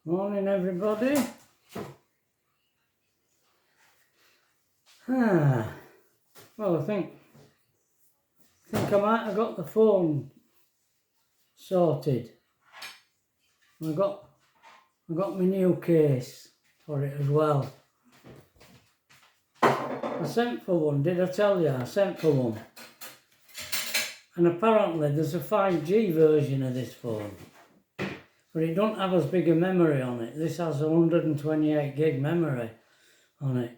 Morning, everybody. Well, I think I might have got the phone sorted. I got my new case for it as well. I sent for one. Did I tell you? I sent for one. And apparently there's a 5G version of this phone, but it don't have as big a memory on it. This has 128 gig memory on it.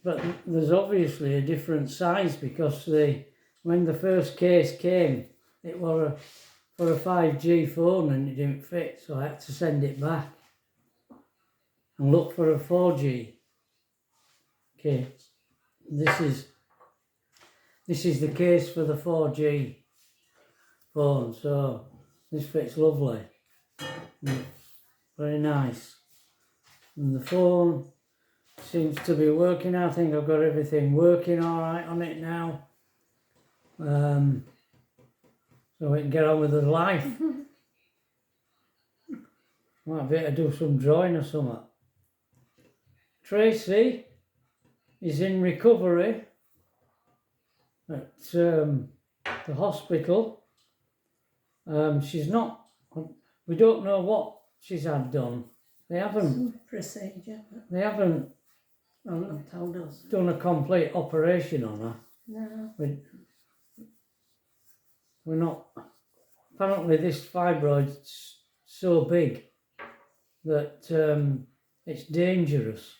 But there's obviously a different size because when the first case came, it was for a 5G phone and it didn't fit, so I had to send it back and look for a 4G case. This is the case for the 4G phone, so this fits lovely. Very nice. And the phone seems to be working. I think I've got everything working all right on it now. So we can get on with the life. Might be able to do some drawing or something. Tracey is in recovery at the hospital. She's not, we don't know what she's had done. They haven't. Some procedure. They haven't. Well, not told us. Done a complete operation on her. No. We're not. Apparently, this fibroid's so big that it's dangerous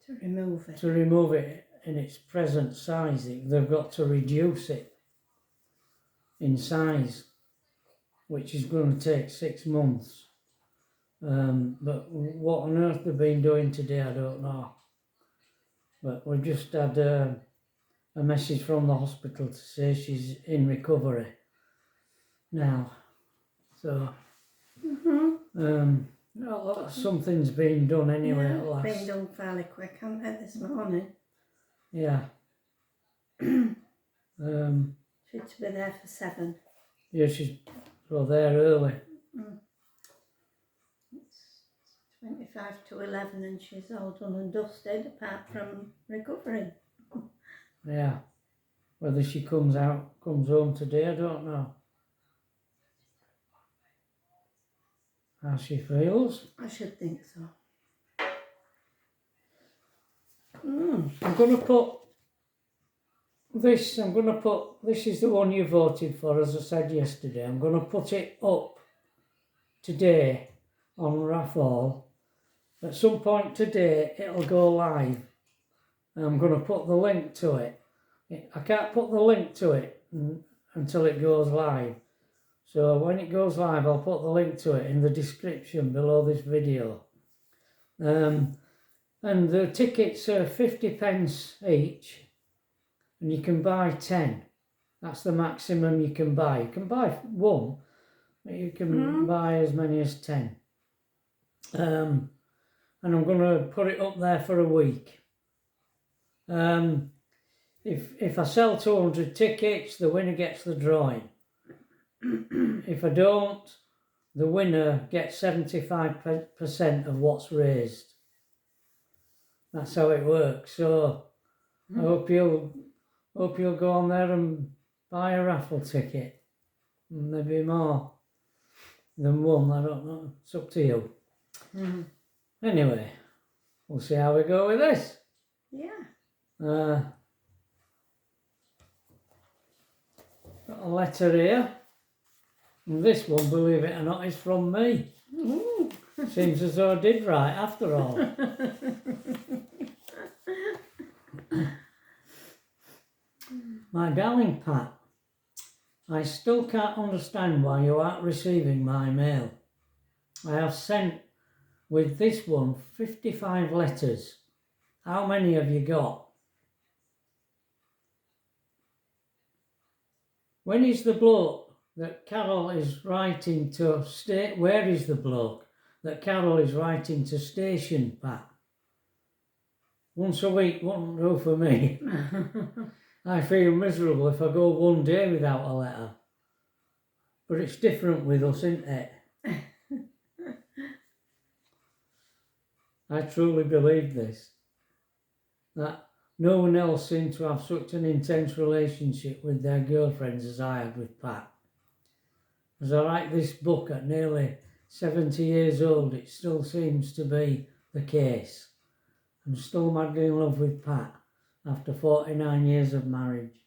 To remove it. to remove it in its present size. They've got to reduce it in size, which is going to take 6 months. But what on earth they've been doing today, I don't know. But we just had a message from the hospital to say she's in recovery now. So something's been done anyway at last. Been done fairly quick, haven't they, this morning? Yeah. She's to be there for 7. Yeah, she's there early. It's 25 to 11 and she's all done and dusted apart from recovering. Yeah. Whether she comes home today, I don't know. How she feels. I should think so. I'm going to put this, this is the one you voted for, as I said yesterday. I'm going to put it up today on RAFFLE. At some point today, it'll go live. And I'm going to put the link to it. I can't put the link to it until it goes live. So when it goes live, I'll put the link to it in the description below this video. And the tickets are 50p each, and you can buy 10. That's the maximum you can buy. You can buy one, but you can buy as many as 10. And I'm going to put it up there for a week. If I sell 200 tickets, the winner gets the drawing. If I don't, the winner gets 75% of what's raised. That's how it works. So I hope you'll go on there and buy a raffle ticket. Maybe more than one, I don't know. It's up to you. Anyway, we'll see how we go with this. Yeah. Got a letter here. And this one, believe it or not, is from me. Ooh. Seems as though I did right after all. My darling Pat, I still can't understand why you aren't receiving my mail. I have sent with this one 55 letters. How many have you got? When is the bloke that Carol is writing to where is the bloke that Carol is writing to station, Pat? Once a week won't do for me. I feel miserable if I go one day without a letter. But it's different with us, isn't it? I truly believe this, that no one else seemed to have such an intense relationship with their girlfriends as I had with Pat. As I write this book at nearly 70 years old, it still seems to be the case. I'm still madly in love with Pat after 49 years of marriage.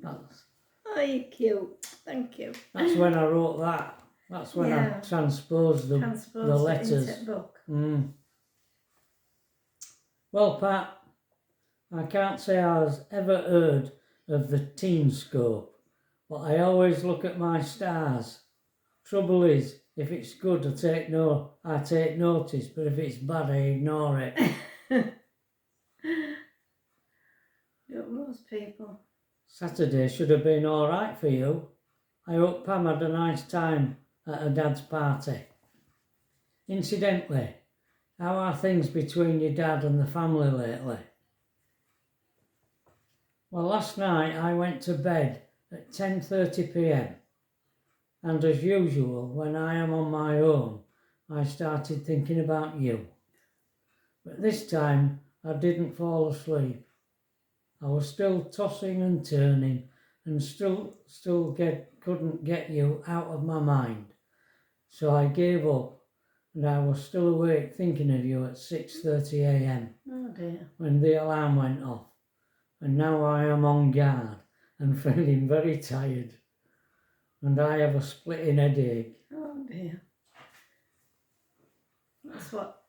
Oh, you're cute. Thank you. That's when I wrote that. That's when I transposed the letters. It into a book. Well, Pat, I can't say I was ever heard of the teen scope, but I always look at my stars. Trouble is, if it's good, I take notice, but if it's bad, I ignore it. Don't most people. Saturday should have been all right for you. I hope Pam had a nice time at her dad's party. Incidentally, how are things between your dad and the family lately? Well, last night I went to bed at 10:30 p.m. and as usual, when I am on my own, I started thinking about you. But this time I didn't fall asleep. I was still tossing and turning and still couldn't get you out of my mind. So I gave up and I was still awake thinking of you at 6:30 a.m. Oh dear. when the alarm went off. And now I am on guard and feeling very tired. And I have a splitting headache. Oh dear. That's what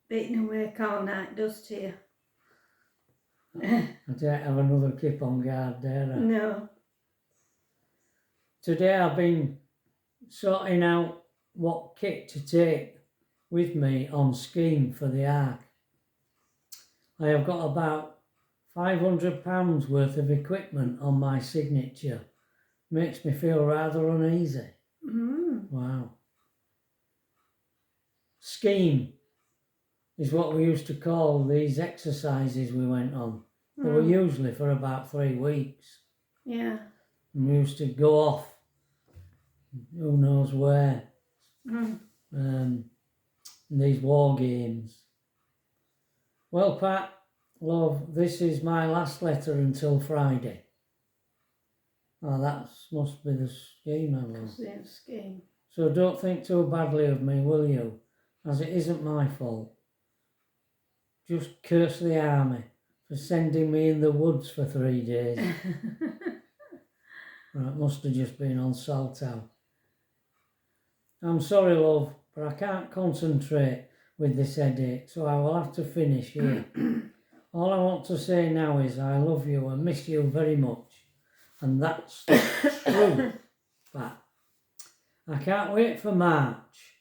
being awake all night does to you. I don't have another kip on guard there. No. Today I've been sorting out what kit to take with me on scheme for the Ark. I have got about £500 worth of equipment on my signature. Makes me feel rather uneasy. Wow. Scheme is what we used to call these exercises we went on. They were usually for about 3 weeks. Yeah. And we used to go off, who knows where, these war games. Well, Pat, love, this is my last letter until Friday. Oh, that must be the scheme, I love. Same scheme. So don't think too badly of me, will you? As it isn't my fault. Just curse the army for sending me in the woods for 3 days. It must have just been on Saltown. I'm sorry, love, but I can't concentrate with this headache, so I will have to finish here. All I want to say now is I love you and miss you very much. And that's true, Pat. I can't wait for March.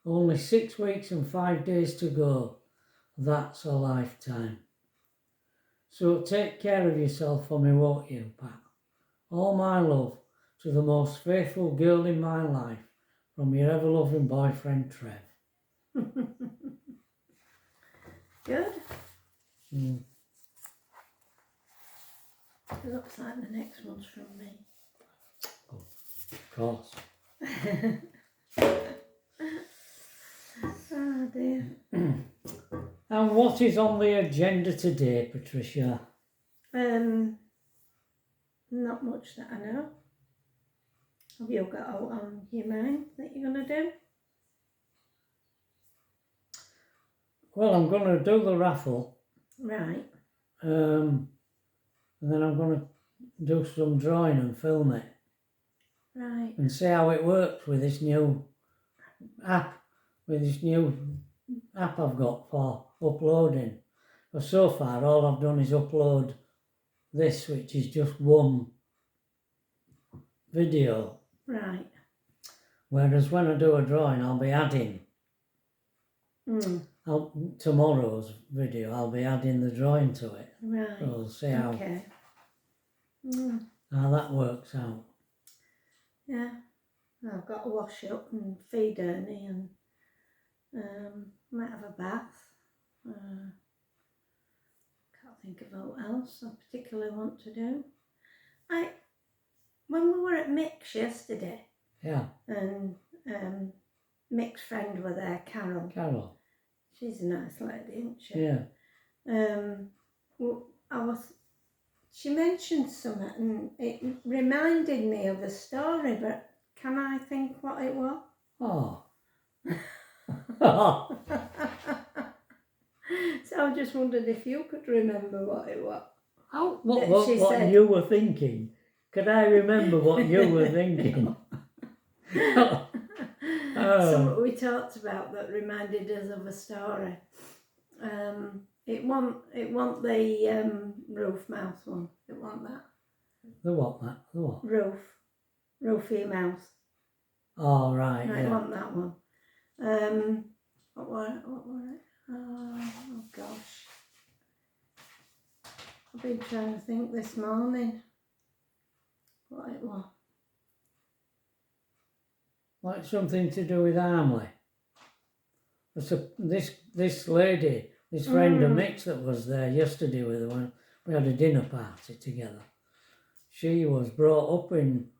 Only 6 weeks and 5 days to go. That's a lifetime. So take care of yourself for me, won't you, Pat? All my love to the most faithful girl in my life, from your ever-loving boyfriend, Trev. Good. It looks like the next one's from me. Oh, of course. Oh dear. And what is on the agenda today, Patricia? Not much that I know. Have you got out on your mind that you're going to do? Well, I'm going to do the raffle. Right. And then I'm going to do some drawing and film it. Right. And see how it works with this new app, I've got for uploading. But so far, all I've done is upload this, which is just one video. Right. Whereas when I do a drawing, I'll be adding. Tomorrow's video, I'll be adding the drawing to it. Right. So we'll see how that works out. Yeah. I've got to wash up and feed Ernie and might have a bath. Can't think of what else I particularly want to do. When we were at Mick's yesterday, Yeah. and Mick's friend were there, Carol. She's a nice lady, isn't she? Yeah. She mentioned something and it reminded me of a story, but can I think what it was? Oh. So I just wondered if you could remember what it was. What you were thinking? Could I remember what you were thinking? Something we talked about that reminded us of a story. It wasn't the roof mouse one. It wasn't that. The what, Matt? The what? Roofy mouse. Oh, right, No, yeah. it wasn't that one. What were it? Oh gosh. I've been trying to think this morning what it was. Like something to do with Armley. This lady, this friend of Mick's that was there yesterday with her when we had a dinner party together. She was brought up in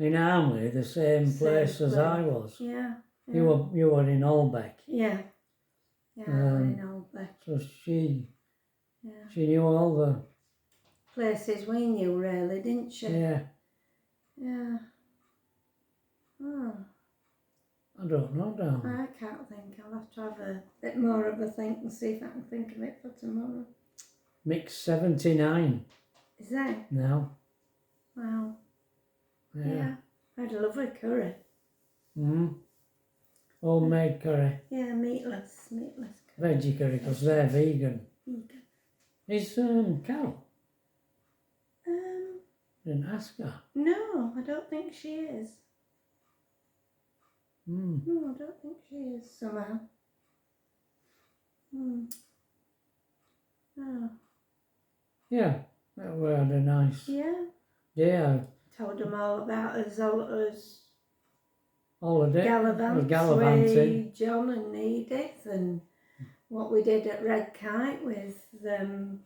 Armley, the same place as I was. Yeah. You were in Olbeck. Yeah. Yeah, we're in Olbeck. So she knew all the places we knew, really, didn't she? Yeah. Yeah. Oh. I don't know, darling. I can't think. I'll have to have a bit more of a think and see if I can think of it for tomorrow. Mick's 79. Is that? Now. Wow. Yeah. I had a lovely curry. Homemade curry. Yeah, meatless curry. Veggie curry, because they're vegan. Vegan. Is Carol? Didn't ask her. No, I don't think she is. No, I don't think she is somehow. Oh. Yeah, we had a nice day. Told them all about us Holiday. gallivanting with John and Edith, and what we did at Red Kite with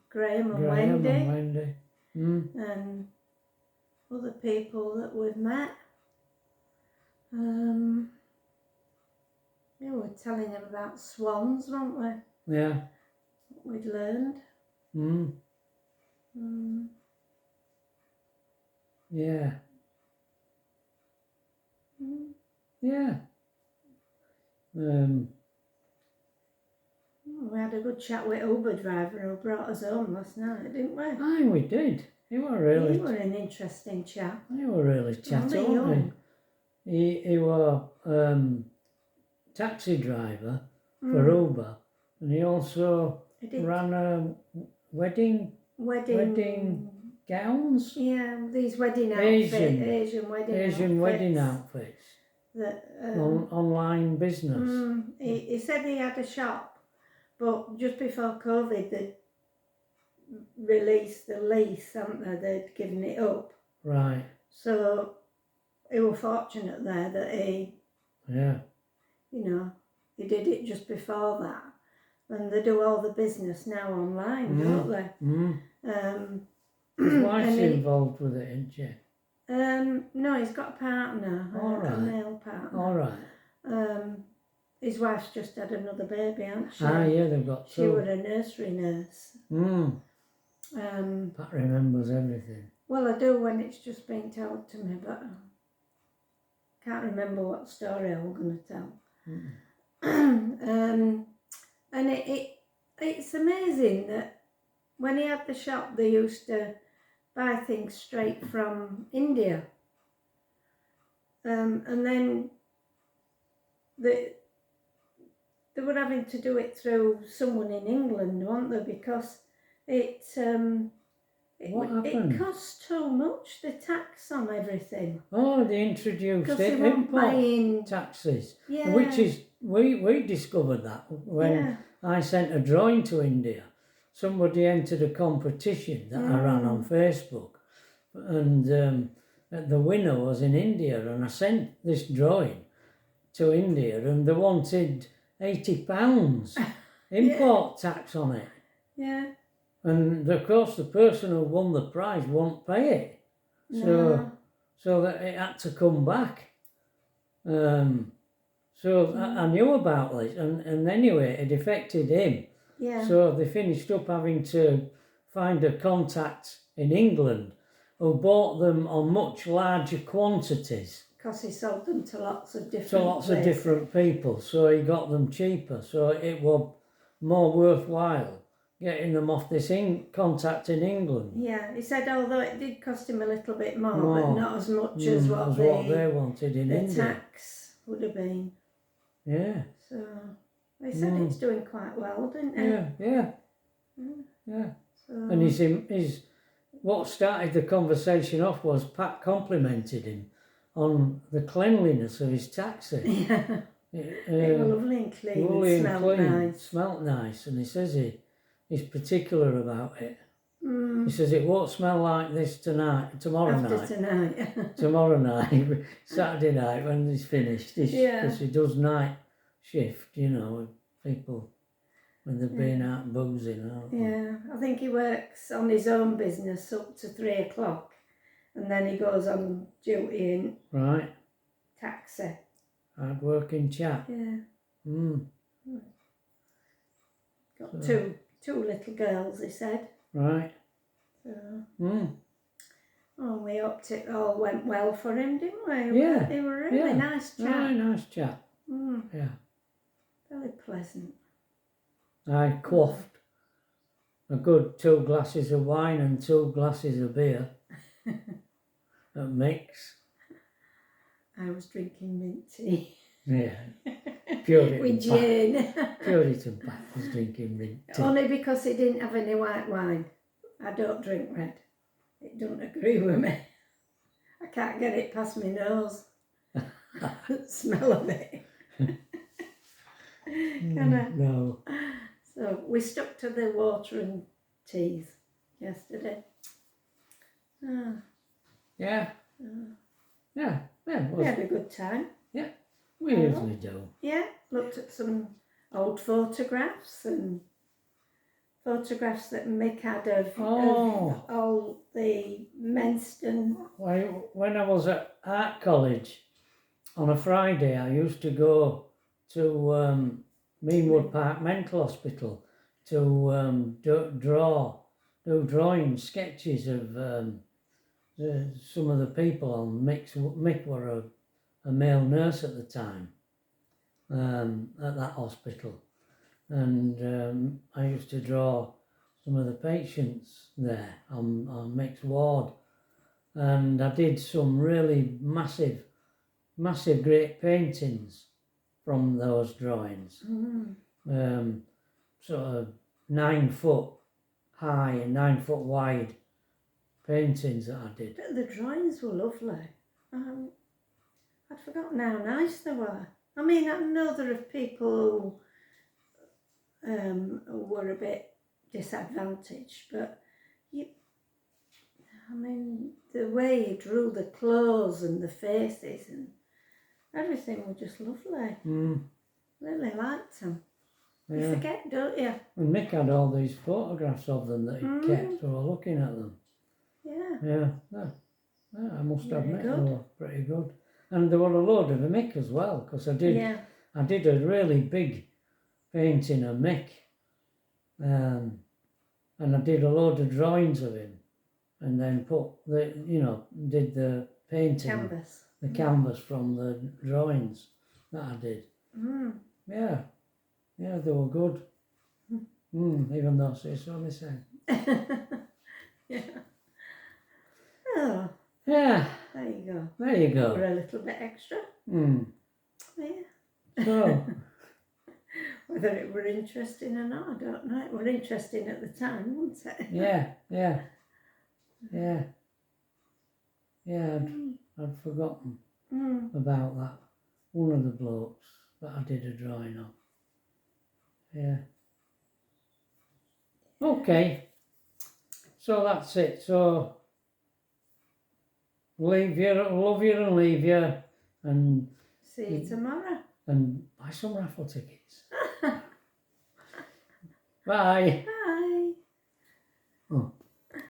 Graham and Wendy. And other people that we've met. We were telling them about swans, weren't we? Yeah. What we'd learned. Yeah. Yeah. We had a good chat with Uber driver who brought us home last night, didn't we? Aye, we did. He were an interesting chap. He were really chatty, wasn't he? He were taxi driver for Uber, and he also ran a wedding gowns. Yeah, these wedding outfits, Asian wedding outfits. That online business. He said he had a shop, but just before COVID, they'd released the lease, hadn't they? They'd given it up. Right. So he was fortunate there that he did it just before that. And they do all the business now online, don't they? His wife's involved with it, isn't she? No, he's got a partner, a male partner. All right. His wife's just had another baby, hasn't she? Ah, yeah, they've got two. She was a nursery nurse. Pat remembers everything. Well, I do when it's just been told to me, but I can't remember what story I was going to tell. And it's amazing that when he had the shop, they used to buy things straight from India. And then they were having to do it through someone in England, weren't they? Because it cost too much, the tax on everything. Oh, they introduced import taxes. Yeah. Which is, we discovered that when I sent a drawing to India. Somebody entered a competition that I ran on Facebook, and the winner was in India, and I sent this drawing to India, and they wanted £80 import tax on it. Yeah. And of course, the person who won the prize won't pay it, so that it had to come back. So I knew about this, and anyway, it affected him. Yeah. So they finished up having to find a contact in England who bought them on much larger quantities. Because he sold them to lots of different To lots of places. different people, so he got them cheaper. So it was more worthwhile getting them off this contact in England. Yeah, he said although it did cost him a little bit more, More. but not as much as what they wanted in the India. tax would have been. Yeah. So they said it's doing quite well, didn't it? Yeah. So, And his what started the conversation off was Pat complimented him on the cleanliness of his taxi. yeah. It was lovely and clean. Lovely and smelled clean. nice. Smelt nice, and he says he's particular about it. Mm. He says it won't smell like this tomorrow night. Tonight. Tomorrow night, Saturday night when he's finished. Because he does night shift, you know, with people when they've been out boozing. Yeah, I think he works on his own business up to 3 o'clock, and then he goes on duty in Right. taxi. Hard working chap. Yeah. Got two little girls, he said. Right. So, Oh, we hoped it all went well for him, didn't we? Yeah. He was a really nice chap. Very nice chap. Yeah. Very pleasant. I quaffed a good 2 glasses of wine and 2 glasses of beer. A mix. I was drinking mint tea. Yeah. Puritan With gin. Puritan Pat was drinking mint tea. Only because he didn't have any white wine. I don't drink red. It don't agree with me. I can't get it past my nose. Smell of it. Can I? No. So we stuck to the water and teas yesterday. Yeah. Yeah. We had a good time. We usually do. Yeah, looked at some old photographs and photographs that Mick had of all the Menston. When I was at art college on a Friday, I used to go to Meanwood Park Mental Hospital to do drawing sketches of some of the people on Mick were a male nurse at the time at that hospital, and I used to draw some of the patients there on Mick's ward, and I did some really massive great paintings from those drawings. Sort of 9 foot high and 9 foot wide paintings that I did. But the drawings were lovely. I'd forgotten how nice they were. I mean, I know there are people who were a bit disadvantaged, but the way he drew the clothes and the faces and everything was just lovely. Really liked them. You forget, don't you? And Mick had all these photographs of them that he kept, so I was looking at them. I must admit they were pretty good. And there were a load of Mick as well, because I did a really big painting of Mick, and I did a load of drawings of him, and then did the painting, the canvas from the drawings that I did. Yeah, they were good. Even though I say so myself. Oh. Yeah. There you go. There you go. Or a little bit extra. Yeah. So. Whether it were interesting or not, I don't know. It were interesting at the time, wasn't it? Yeah. I'd forgotten about that. One of the blokes that I did a drawing of. Yeah. Okay. So that's it. So love you and leave you, and see you tomorrow. And buy some raffle tickets. Bye. Bye. Oh.